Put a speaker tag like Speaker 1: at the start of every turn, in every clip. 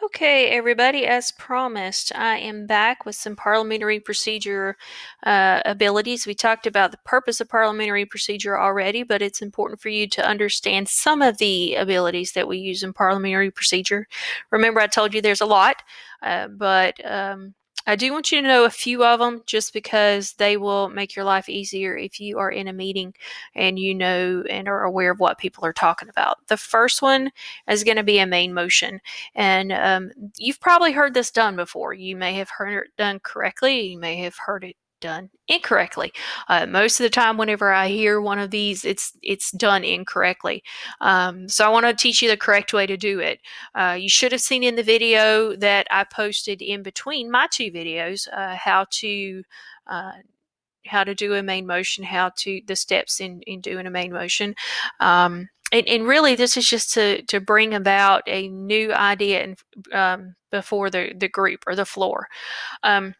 Speaker 1: Okay, everybody, as promised, I am back with some parliamentary procedure abilities. We talked about the purpose of parliamentary procedure already, but it's important for you to understand some of the abilities that we use in parliamentary procedure. Remember, I told you there's a lot, but I do want you to know a few of them just because they will make your life easier if you are in a meeting and you know and are aware of what people are talking about. The first one is going to be a main motion. And you've probably heard this done before. You may have heard it done correctly. You may have heard it done incorrectly. Most of the time, whenever I hear one of these, it's done incorrectly. So I want to teach you the correct way to do it. You should have seen in the video that I posted in between my two videos uh, how to do a main motion, the steps in doing a main motion. And really, this is just to bring about a new idea before the group or the floor. Um,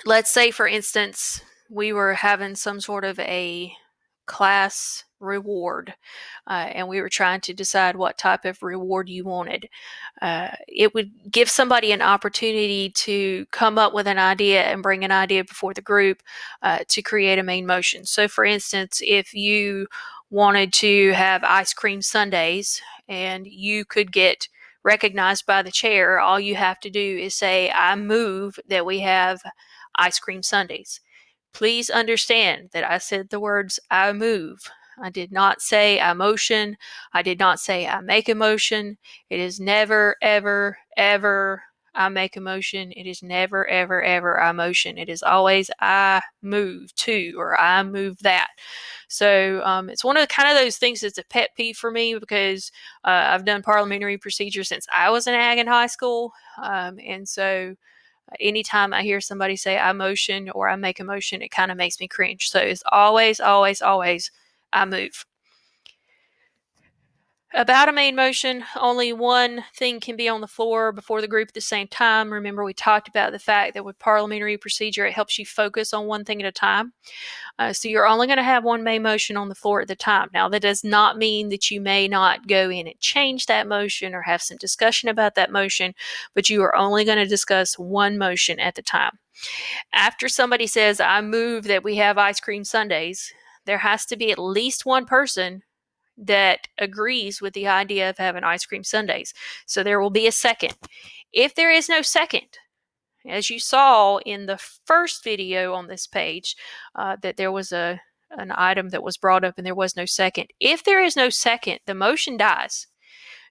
Speaker 1: let's say, for instance, we were having some sort of a class reward, and we were trying to decide what type of reward you wanted. It would give somebody an opportunity to come up with an idea and bring an idea before the group to create a main motion. So, for instance, if you wanted to have ice cream sundaes and you could get recognized by the chair, all you have to do is say, I move that we have ice cream sundaes. Please understand that I said the words I move. I did not say I motion. I did not say I make a motion. It is never, ever, ever I make a motion. It is never, ever, ever I motion. It is always I move to or I move that. So it's one of those things that's a pet peeve for me because I've done parliamentary procedure since I was an ag in high school. And so anytime I hear somebody say I motion or I make a motion, it kind of makes me cringe. So it's always, always, always I move. About a main motion, only one thing can be on the floor before the group at the same time. Remember, we talked about the fact that with parliamentary procedure, it helps you focus on one thing at a time. So you're only going to have one main motion on the floor at the time. Now, that does not mean that you may not go in and change that motion or have some discussion about that motion, but you are only going to discuss one motion at the time. After somebody says, I move that we have ice cream sundaes, there has to be at least one person that agrees with the idea of having ice cream sundaes. So there will be a second. If there is no second, as you saw in the first video on this page, that there was an item that was brought up and there was no second. If there is no second, the motion dies.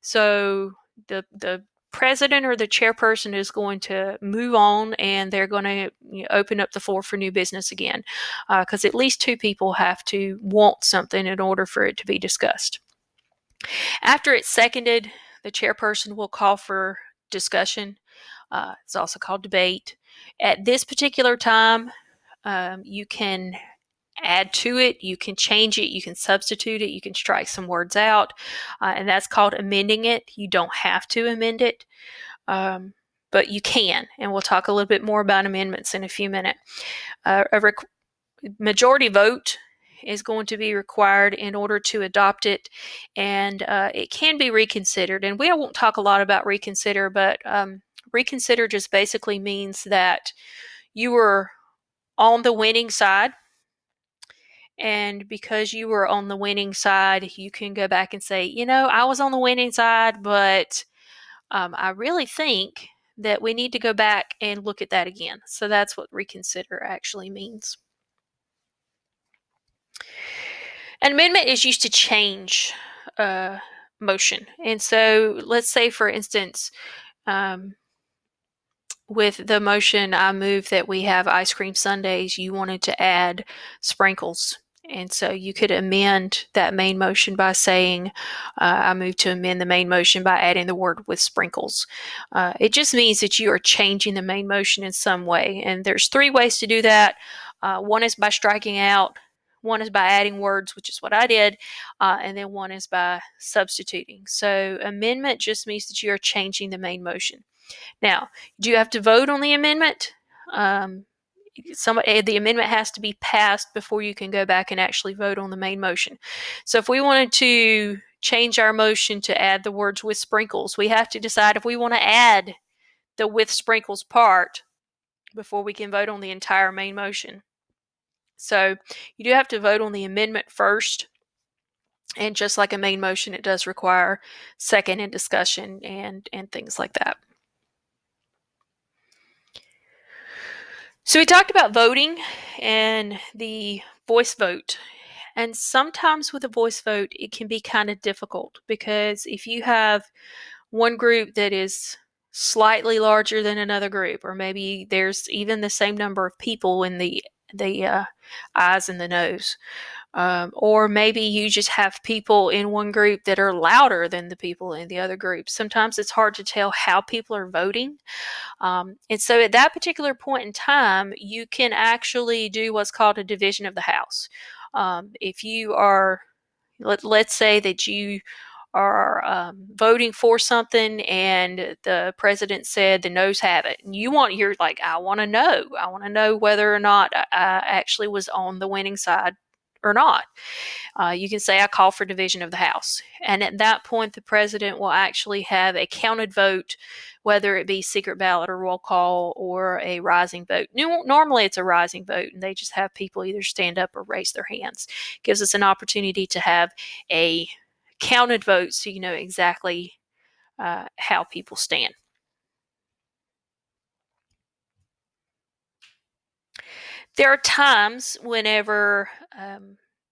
Speaker 1: So the president or the chairperson is going to move on and they're going to open up the floor for new business again, because at least two people have to want something in order for it to be discussed. After it's seconded, the chairperson will call for discussion. It's also called debate. At this particular time, you can add to it, you can change it, you can substitute it, you can strike some words out, and that's called amending it. You don't have to amend it, but you can, and we'll talk a little bit more about amendments in a few minutes. A majority vote is going to be required in order to adopt it, and it can be reconsidered. And we won't talk a lot about reconsider, but reconsider just basically means that you were on the winning side, and because you were on the winning side, you can go back and say, I was on the winning side, but I really think that we need to go back and look at that again. So that's what reconsider actually means. An amendment is used to change motion. And so let's say, for instance, with the motion, I move that we have ice cream sundaes, you wanted to add sprinkles. And so you could amend that main motion by saying, I move to amend the main motion by adding the word with sprinkles. It just means that you are changing the main motion in some way. And there's three ways to do that. One is by striking out. One is by adding words, which is what I did. And then one is by substituting. So amendment just means that you are changing the main motion. Now, do you have to vote on the amendment? The amendment has to be passed before you can go back and actually vote on the main motion. So if we wanted to change our motion to add the words with sprinkles. We have to decide if we want to add the with sprinkles part before we can vote on the entire main motion. So you do have to vote on the amendment first. And just like a main motion, it does require second and discussion and things like that. So we talked about voting and the voice vote. And sometimes with a voice vote, it can be kind of difficult because if you have one group that is slightly larger than another group, or maybe there's even the same number of people in the ayes and the noes, or maybe you just have people in one group that are louder than the people in the other group. Sometimes it's hard to tell how people are voting. And so at that particular point in time, you can actually do what's called a division of the House. If you are, let's say that you are voting for something and the president said the noes have it, and you're like, I want to know whether or not I actually was on the winning side or not. You can say I call for division of the House, and at that point the president will actually have a counted vote, whether it be secret ballot or roll call or a rising vote. Normally it's a rising vote, and they just have people either stand up or raise their hands. It gives us an opportunity to have a counted vote so you know exactly how people stand. There are times whenever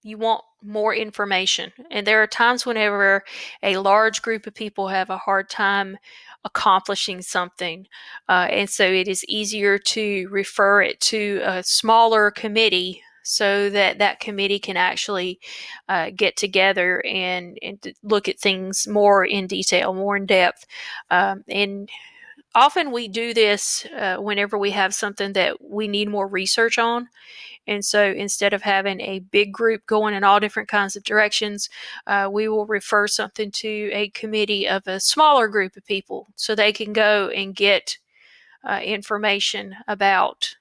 Speaker 1: you want more information, and there are times whenever a large group of people have a hard time accomplishing something, and so it is easier to refer it to a smaller committee so that that committee can actually get together and look at things more in detail, more in depth. And often we do this whenever we have something that we need more research on. And so instead of having a big group going in all different kinds of directions, we will refer something to a committee of a smaller group of people so they can go and get information about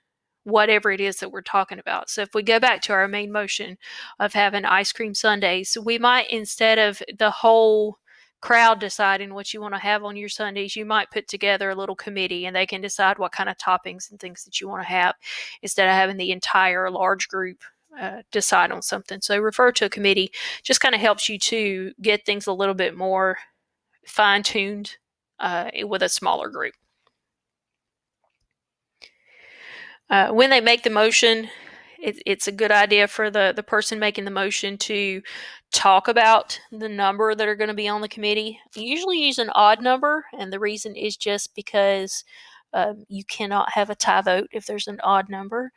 Speaker 1: whatever it is that we're talking about. So if we go back to our main motion of having ice cream sundaes, we might, instead of the whole crowd deciding what you want to have on your sundaes, you might put together a little committee and they can decide what kind of toppings and things that you want to have instead of having the entire large group decide on something. So refer to a committee just kind of helps you to get things a little bit more fine-tuned with a smaller group. When they make the motion, it's a good idea for the person making the motion to talk about the number that are going to be on the committee. You usually use an odd number, and the reason is just because you cannot have a tie vote if there's an odd number.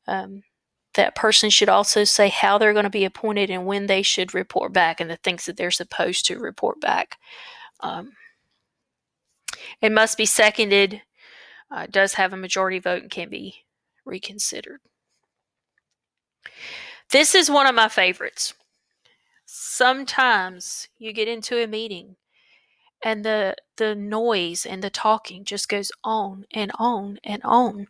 Speaker 1: That person should also say how they're going to be appointed and when they should report back and the things that they're supposed to report back. It must be seconded, does have a majority vote, and can be reconsidered. This is one of my favorites. Sometimes you get into a meeting and the noise and the talking just goes on and on and on.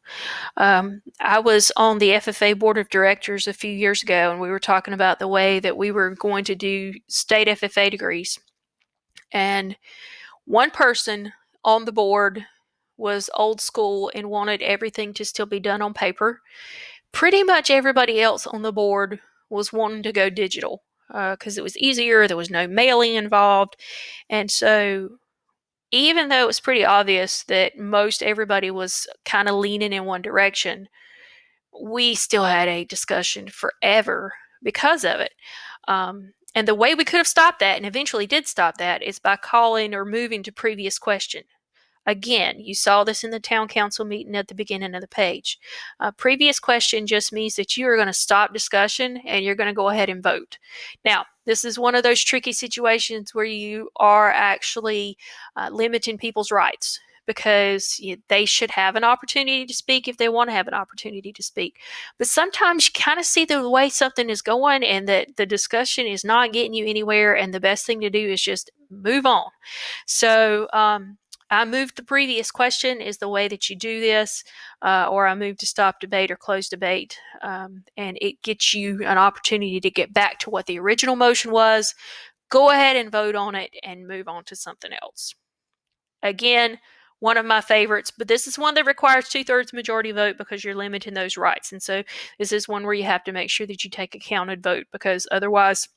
Speaker 1: I was on the FFA board of directors a few years ago, and we were talking about the way that we were going to do state FFA degrees. And one person on the board was old school and wanted everything to still be done on paper. Pretty much everybody else on the board was wanting to go digital because it was easier. There was no mailing involved. And so even though it was pretty obvious that most everybody was kind of leaning in one direction, we still had a discussion forever because of it. And the way we could have stopped that, and eventually did stop that, is by calling or moving to previous question. Again, you saw this in the town council meeting at the beginning of the page. Previous question just means that you are going to stop discussion and you're going to go ahead and vote. Now, this is one of those tricky situations where you are actually limiting people's rights because they should have an opportunity to speak if they want to have an opportunity to speak. But sometimes you kind of see the way something is going and that the discussion is not getting you anywhere, and the best thing to do is just move on. So, I moved the previous question is the way that you do this, or I moved to stop debate or close debate, and it gets you an opportunity to get back to what the original motion was, go ahead and vote on it and move on to something else. Again, one of my favorites, but this is one that requires 2/3 majority vote because you're limiting those rights. And so this is one where you have to make sure that you take a counted vote, because otherwise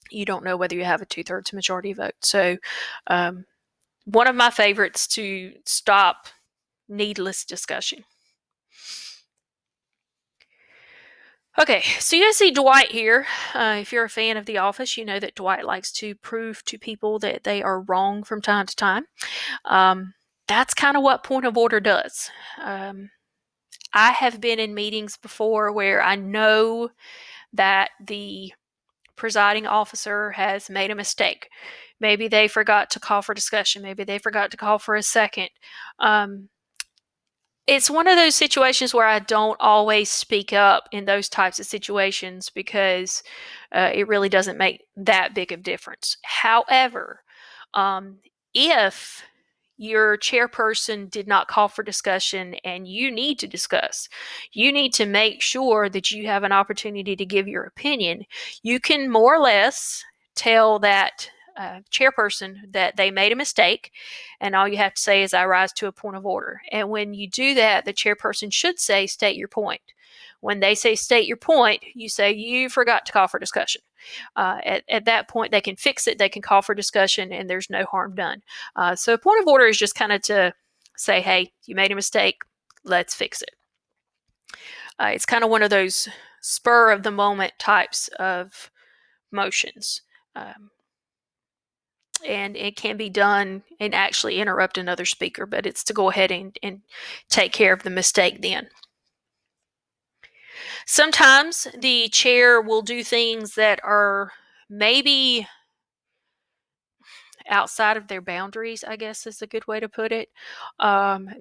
Speaker 1: you don't know whether you have a 2/3 majority vote. So one of my favorites to stop needless discussion. Okay, so you see Dwight here. If you're a fan of The Office, you know that Dwight likes to prove to people that they are wrong from time to time. That's kind of what point of order does. I have been in meetings before where I know that the presiding officer has made a mistake. Maybe they forgot to call for discussion. Maybe they forgot to call for a second. It's one of those situations where I don't always speak up in those types of situations because it really doesn't make that big of a difference. However, if your chairperson did not call for discussion and you need to discuss, you need to make sure that you have an opportunity to give your opinion. You can more or less tell that chairperson that they made a mistake, and all you have to say is, I rise to a point of order. And when you do that, the chairperson should say, state your point. When they say state your point, you say, you forgot to call for discussion. At that point, they can fix it, they can call for discussion, and there's no harm done. So a point of order is just kind of to say, hey, you made a mistake, let's fix it. It's kind of one of those spur of the moment types of motions. And it can be done and actually interrupt another speaker, but it's to go ahead and take care of the mistake then. Sometimes the chair will do things that are maybe outside of their boundaries, I guess is a good way to put it.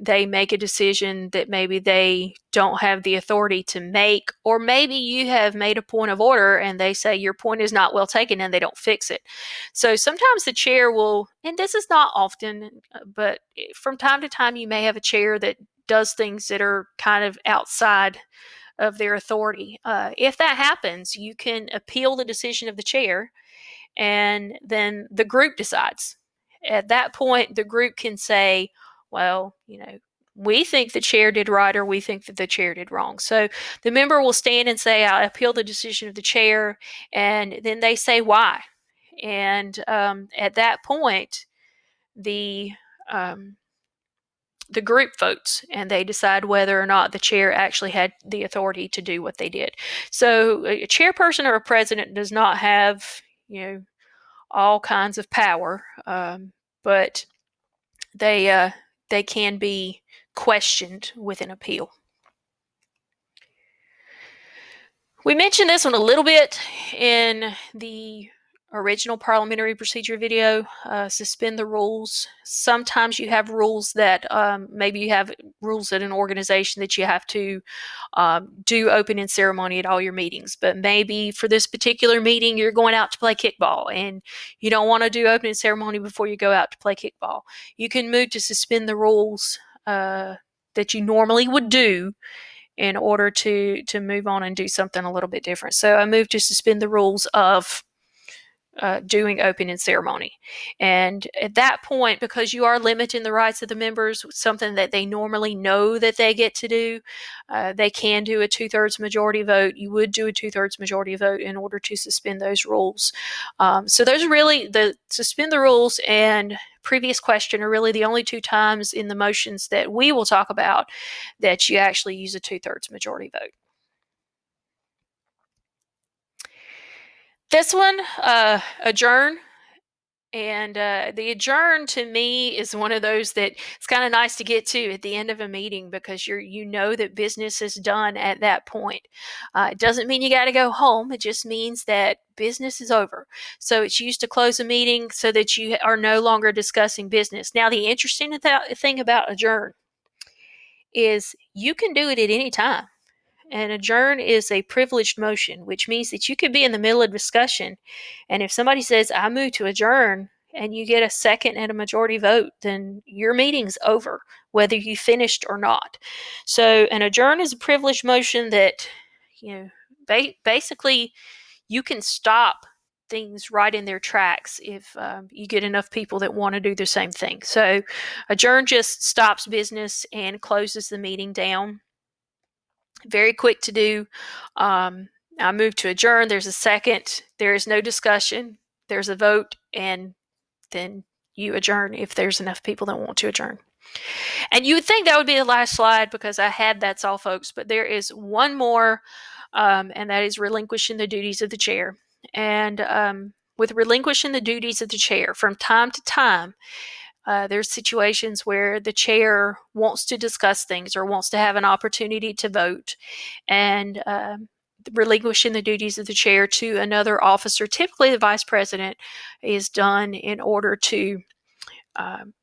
Speaker 1: They make a decision that maybe they don't have the authority to make, or maybe you have made a point of order and they say your point is not well taken and they don't fix it. So sometimes the chair will, and this is not often, but from time to time you may have a chair that does things that are kind of outside of their authority. If that happens, you can appeal the decision of the chair, and then the group decides. At that point, the group can say, well, we think the chair did right, or we think that the chair did wrong. So the member will stand and say, I appeal the decision of the chair, and then they say why. And at that point, the group votes and they decide whether or not the chair actually had the authority to do what they did. So a chairperson or a president does not have, all kinds of power, but they can be questioned with an appeal. We mentioned this one a little bit in the original parliamentary procedure video. Suspend the rules. Sometimes you have rules that maybe you have rules at an organization that you have to do opening ceremony at all your meetings, but maybe for this particular meeting you're going out to play kickball and you don't want to do opening ceremony before you go out to play kickball. You can move to suspend the rules that you normally would do in order to move on and do something a little bit different. So I moved to suspend the rules of doing opening ceremony. And at that point, because you are limiting the rights of the members, something that they normally know that they get to do, they can do a 2/3 majority vote. You would do a 2/3 majority vote in order to suspend those rules. So those are really, the suspend the rules and previous question are really the only two times in the motions that we will talk about that you actually use a 2/3 majority vote. This one, adjourn. And the adjourn to me is one of those that it's kind of nice to get to at the end of a meeting, because you know that business is done at that point. It doesn't mean you got to go home. It just means that business is over. So it's used to close a meeting so that you are no longer discussing business. Now, the interesting thing about adjourn is you can do it at any time. And adjourn is a privileged motion, which means that you could be in the middle of discussion, and if somebody says, I move to adjourn, and you get a second and a majority vote, then your meeting's over, whether you finished or not. So an adjourn is a privileged motion that, basically you can stop things right in their tracks if you get enough people that want to do the same thing. So adjourn just stops business and closes the meeting down. Very quick to do. I move to adjourn. There's a second. There is no discussion. There's a vote, and then you adjourn if there's enough people that want to adjourn. And you would think that would be the last slide because I had that's all, folks. But there is one more, and that is relinquishing the duties of the chair. And with relinquishing the duties of the chair, from time to time, there's situations where the chair wants to discuss things or wants to have an opportunity to vote, and relinquishing the duties of the chair to another officer, typically the vice president, is done in order to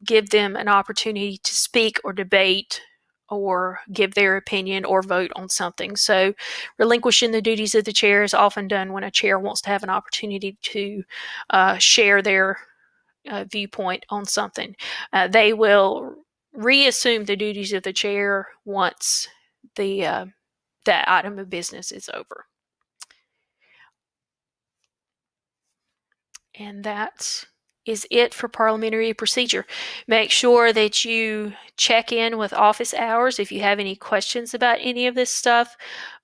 Speaker 1: give them an opportunity to speak or debate or give their opinion or vote on something. So relinquishing the duties of the chair is often done when a chair wants to have an opportunity to share their viewpoint on something. They will reassume the duties of the chair once that item of business is over. And that is it for parliamentary procedure. Make sure that you check in with office hours if you have any questions about any of this stuff.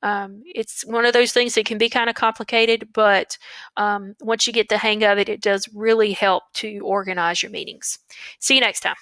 Speaker 1: It's one of those things that can be kind of complicated, but once you get the hang of it, it does really help to organize your meetings. See you next time.